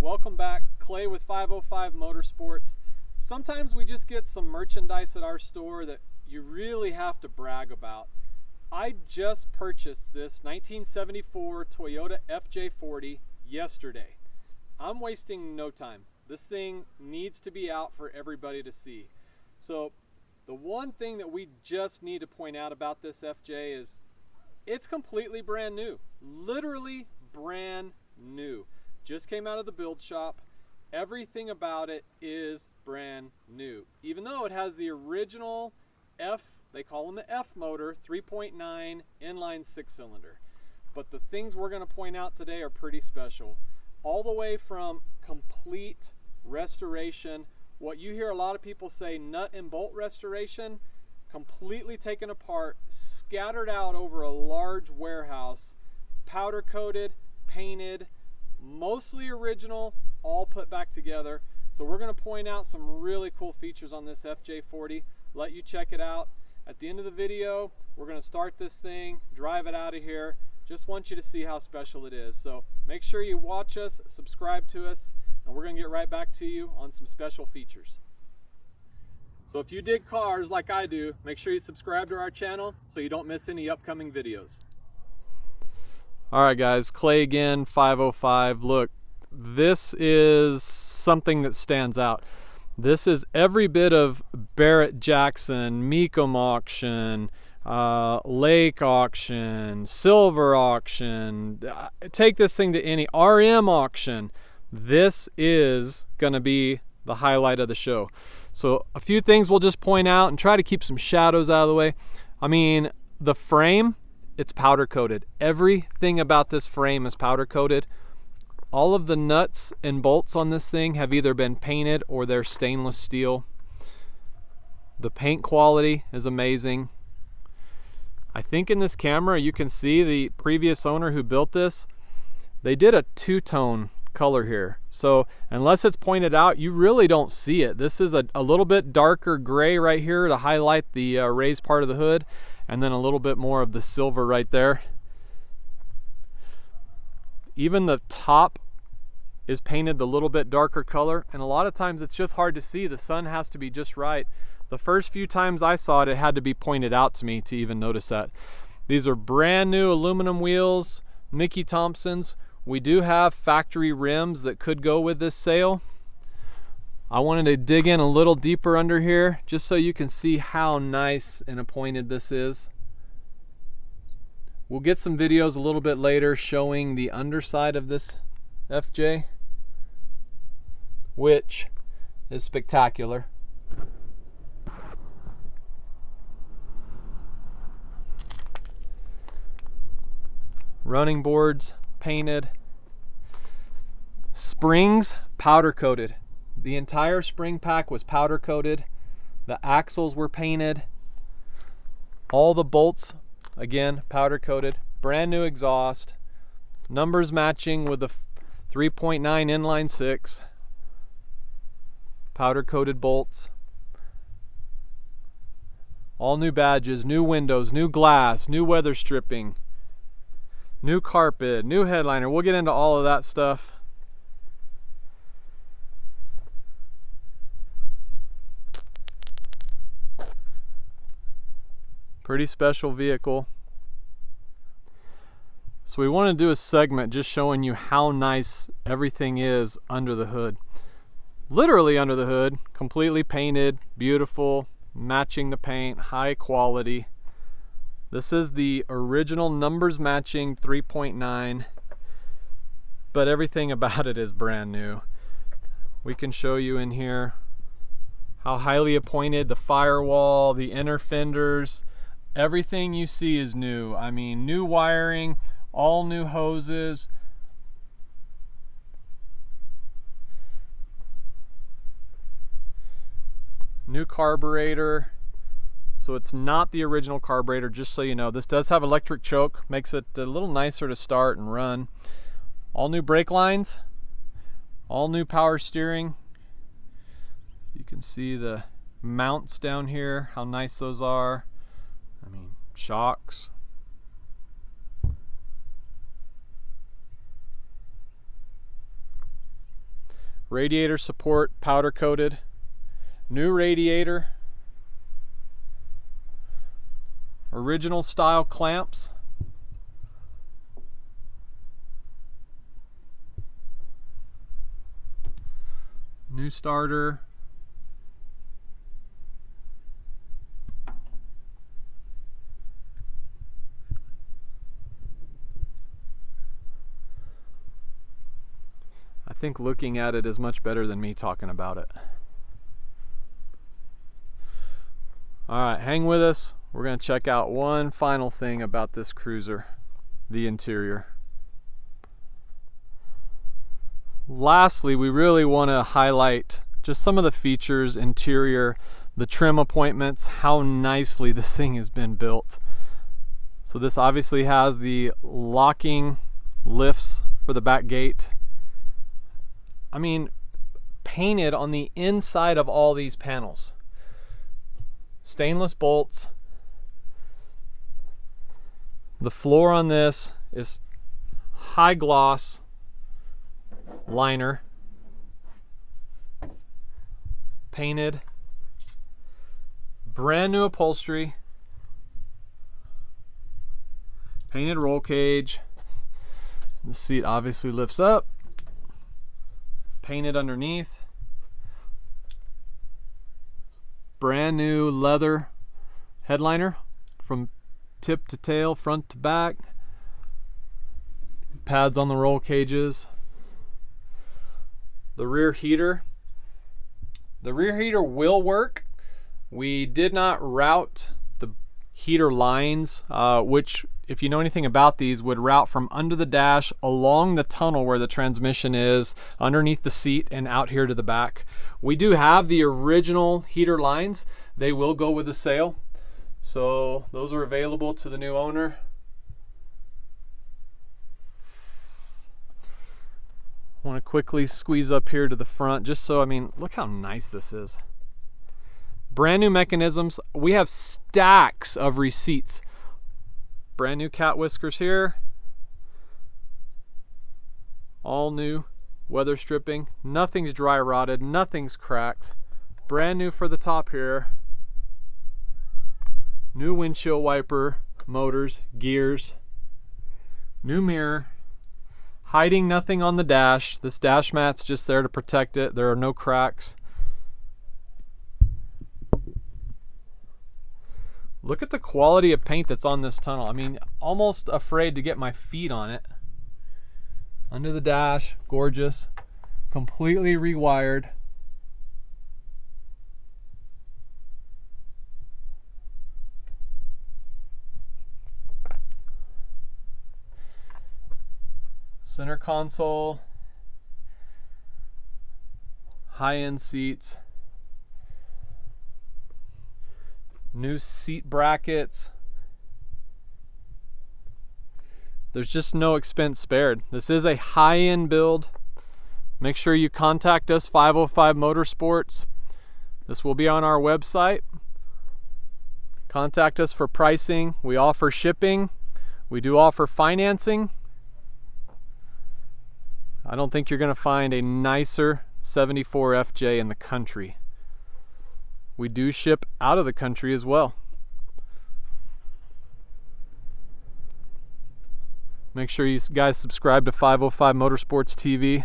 welcome back. Clay with 505 Motorsports. Sometimes we just get some merchandise at our store that you really have to brag about. I just purchased this 1974 Toyota FJ40 yesterday. I'm wasting no time. This thing needs to be out for everybody to see. So the one thing that we just need to point out about this FJ is it's completely brand new. Literally brand new. Just came out of the build shop. Everything about it is brand new. Even though it has the original they call them the F motor, 3.9 inline 6-cylinder. But the things we're going to point out today are pretty special. All the way from complete restoration, what you hear a lot of people say nut and bolt restoration, completely taken apart, scattered out over a large warehouse, powder coated, painted, mostly original, all put back together. So we're going to point out some really cool features on this FJ40, let you check it out. At the end of the video, we're going to start this thing, drive it out of here. Just want you to see how special it is. So make sure you watch us, subscribe to us, and we're going to get right back to you on some special features. So if you dig cars like I do, make sure you subscribe to our channel so you don't miss any upcoming videos. Alright guys, Clay again, 505. Look, this is something that stands out. This is every bit of Barrett Jackson, Mecum auction, Lake auction, Silver auction. Take this thing to any RM auction. This is going to be the highlight of the show. So a few things we'll just point out and try to keep some shadows out of the way. I mean, the frame, it's powder coated. Everything about this frame is powder coated. All of the nuts and bolts on this thing have either been painted or they're stainless steel. The paint quality is amazing. I think in this camera you can see the previous owner who built this, they did a two-tone color here. So unless it's pointed out, you really don't see it. This is a little bit darker gray right here to highlight the raised part of the hood, and then a little bit more of the silver right there. Even the top is painted a little bit darker color, and a lot of times it's just hard to see. The sun has to be just right. The first few times I saw it, it had to be pointed out to me to even notice that. These are brand new aluminum wheels, Mickey Thompsons. We do have factory rims that could go with this sail. I wanted to dig in a little deeper under here just so you can see how nice and appointed this is. We'll get some videos a little bit later showing the underside of this FJ, which is spectacular. Running boards painted. Springs powder coated. The entire spring pack was powder coated. The axles were painted. All the bolts, again, powder coated. Brand new exhaust. Numbers matching with the 3.9 inline 6. Powder coated bolts. All new badges, new windows, new glass, new weather stripping, new carpet, new headliner. We'll get into all of that stuff. Pretty special vehicle. So we want to do a segment just showing you how nice everything is under the hood. Literally under the hood, completely painted, beautiful, matching the paint, high quality. This is the original numbers matching 3.9, but everything about it is brand new. We can show you in here how highly appointed the firewall, the inner fenders, everything you see is new. I mean, new wiring, all new hoses. New carburetor. So it's not the original carburetor, just so you know. This does have electric choke, makes it a little nicer to start and run. All new brake lines, all new power steering. You can see the mounts down here, how nice those are. I mean, shocks. Radiator support, powder coated. New radiator. Original style clamps. New starter. I think looking at it is much better than me talking about it. Alright, hang with us. We're going to check out one final thing about this cruiser, the interior. Lastly, we really want to highlight just some of the features, interior, the trim appointments, how nicely this thing has been built. So this obviously has the locking lifts for the back gate. I mean, painted on the inside of all these panels. Stainless bolts. The floor on this is high gloss liner. Painted. Brand new upholstery. Painted roll cage. The seat obviously lifts up. Painted underneath. Brand new leather headliner from tip to tail, front to back. Pads on the roll cages. The rear heater. The rear heater will work. We did not route the heater lines, which, if you know anything about these, would route from under the dash along the tunnel where the transmission is, underneath the seat, and out here to the back. We do have the original heater lines. They will go with the sale. So those are available to the new owner. I want to quickly squeeze up here to the front just so, I mean, look how nice this is. Brand new mechanisms. We have stacks of receipts. Brand new cat whiskers here. All new weather stripping. Nothing's dry rotted. Nothing's cracked. Brand new for the top here. New windshield wiper, motors, gears. New mirror. Hiding nothing on the dash. This dash mat's just there to protect it. There are no cracks. Look at the quality of paint that's on this tunnel. I mean, almost afraid to get my feet on it. Under the dash, gorgeous. Completely rewired. Center console. High-end seats. New seat brackets. There's just no expense spared. This is a high-end build. Make sure you contact us, 505 Motorsports. This will be on our website. Contact us for pricing. We offer shipping. We do offer financing. I don't think you're going to find a nicer 74 FJ in the country. We do ship out of the country as well. Make sure you guys subscribe to 505 Motorsports TV.